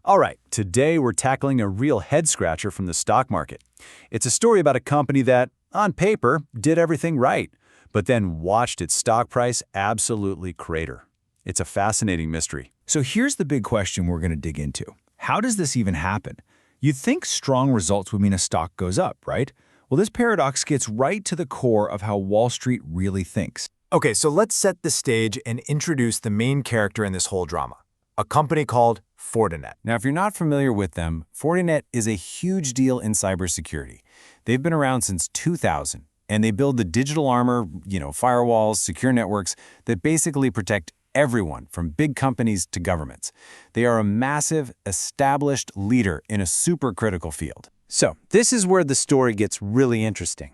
All right, today we're tackling a real head-scratcher from the stock market. It's a story about a company that, on paper, did everything right, but then watched its stock price absolutely crater. It's a fascinating mystery. So here's the big question we're going to dig into. How does this even happen? You'd think strong results would mean a stock goes up, right? Well, this paradox gets right to the core of how Wall Street really thinks. Okay, so let's set the stage and introduce the main character in this whole drama, a company called Fortinet. Now, if you're not familiar with them, Fortinet is a huge deal in cybersecurity. They've been around since 2000, and they build the digital armor, firewalls, secure networks that basically protect everyone from big companies to governments. They are a massive, established leader in a supercritical field. So, this is where the story gets really interesting.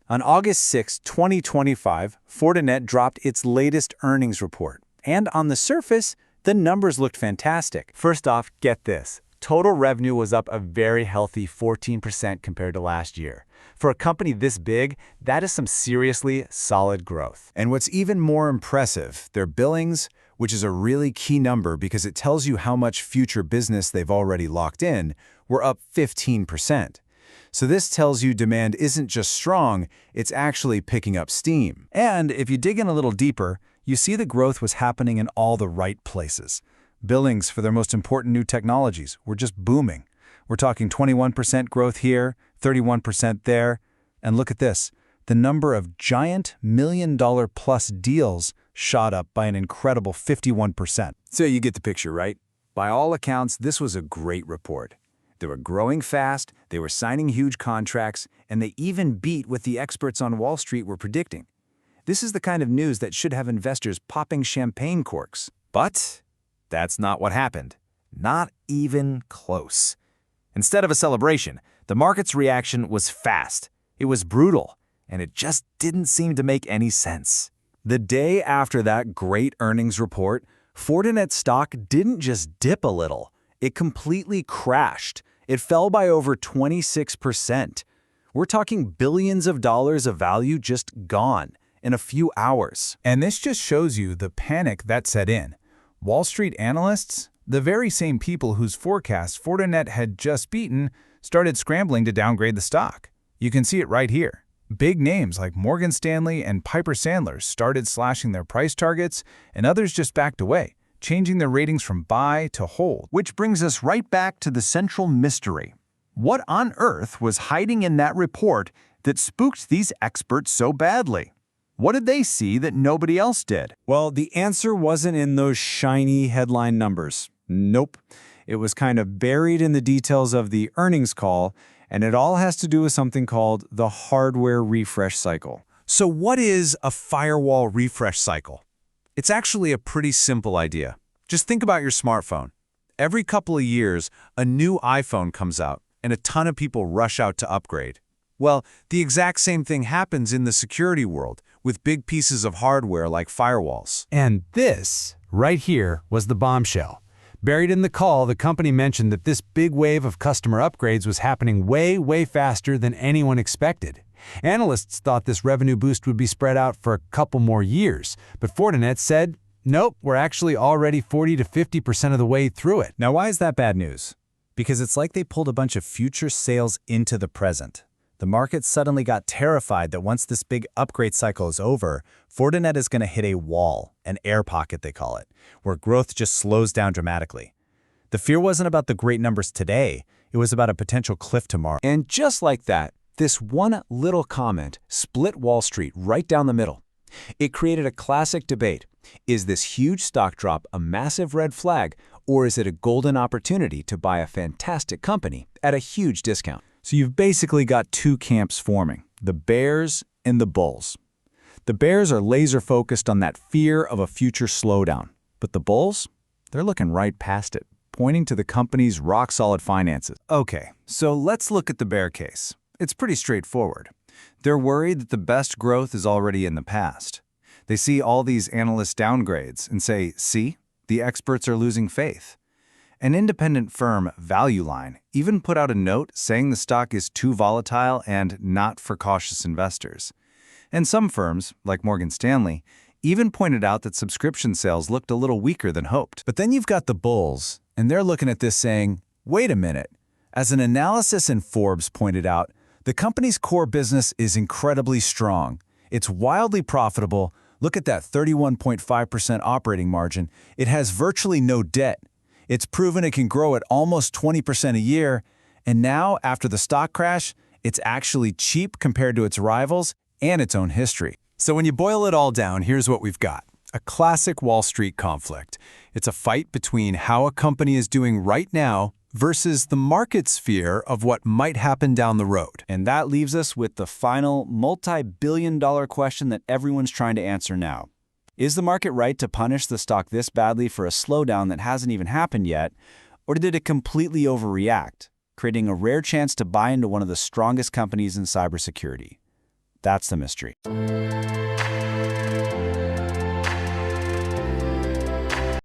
On August 6, 2025, Fortinet dropped its latest earnings report. And on the surface, the numbers looked fantastic. First off, get this. Total revenue was up a very healthy 14% compared to last year. For a company this big, that is some seriously solid growth. And what's even more impressive, their billings, which is a really key number because it tells you how much future business they've already locked in, were up 15%. So this tells you demand isn't just strong, it's actually picking up steam. And if you dig in a little deeper, you see the growth was happening in all the right places. Billings for their most important new technologies were just booming. We're talking 21% growth here, 31% there. And look at this. The number of giant million-dollar-plus deals shot up by an incredible 51%. So you get the picture, right? By all accounts, this was a great report. They were growing fast, they were signing huge contracts, and they even beat what the experts on Wall Street were predicting. This is the kind of news that should have investors popping champagne corks. But that's not what happened. Not even close. Instead of a celebration, the market's reaction was fast. It was brutal, and it just didn't seem to make any sense. The day after that great earnings report, Fortinet stock didn't just dip a little. It completely crashed. It fell by over 26%. We're talking billions of dollars of value just gone in a few hours. And this just shows you the panic that set in. Wall Street analysts, the very same people whose forecasts Fortinet had just beaten, started scrambling to downgrade the stock. You can see it right here. Big names like Morgan Stanley and Piper Sandler started slashing their price targets, and others just backed away, changing their ratings from buy to hold. Which brings us right back to the central mystery. What on earth was hiding in that report that spooked these experts so badly? What did they see that nobody else did? Well, the answer wasn't in those shiny headline numbers. Nope. It was kind of buried in the details of the earnings call, and it all has to do with something called the hardware refresh cycle. So what is a firewall refresh cycle? It's actually a pretty simple idea. Just think about your smartphone. Every couple of years, a new iPhone comes out, and a ton of people rush out to upgrade. Well, the exact same thing happens in the security world with big pieces of hardware like firewalls. And this, right here, was the bombshell. Buried in the call, the company mentioned that this big wave of customer upgrades was happening way faster than anyone expected. Analysts thought this revenue boost would be spread out for a couple more years, but Fortinet said, nope, we're actually already 40 to 50% of the way through it. Now, why is that bad news? Because it's like they pulled a bunch of future sales into the present. The market suddenly got terrified that once this big upgrade cycle is over, Fortinet is going to hit a wall, an air pocket they call it, where growth just slows down dramatically. The fear wasn't about the great numbers today, it was about a potential cliff tomorrow. And just like that, this one little comment split Wall Street right down the middle. It created a classic debate. Is this huge stock drop a massive red flag, or is it a golden opportunity to buy a fantastic company at a huge discount? So you've basically got two camps forming, the bears and the bulls. The bears are laser-focused on that fear of a future slowdown, but the bulls, they're looking right past it, pointing to the company's rock-solid finances. Okay, so let's look at the bear case. It's pretty straightforward. They're worried that the best growth is already in the past. They see all these analyst downgrades and say, see, the experts are losing faith. An independent firm, ValueLine, even put out a note saying the stock is too volatile and not for cautious investors. And some firms, like Morgan Stanley, even pointed out that subscription sales looked a little weaker than hoped. But then you've got the bulls, And they're looking at this saying, wait a minute. As an analysis in Forbes pointed out, the company's core business is incredibly strong. It's wildly profitable. Look at that 31.5% operating margin. It has virtually no debt. It's proven it can grow at almost 20% a year. And now, after the stock crash, it's actually cheap compared to its rivals and its own history. So when you boil it all down, here's what we've got. A classic Wall Street conflict. It's a fight between how a company is doing right now versus the market's fear of what might happen down the road. And that leaves us with the final multi-billion-dollar question that everyone's trying to answer now. Is the market right to punish the stock this badly for a slowdown that hasn't even happened yet, or did it completely overreact, creating a rare chance to buy into one of the strongest companies in cybersecurity? That's the mystery.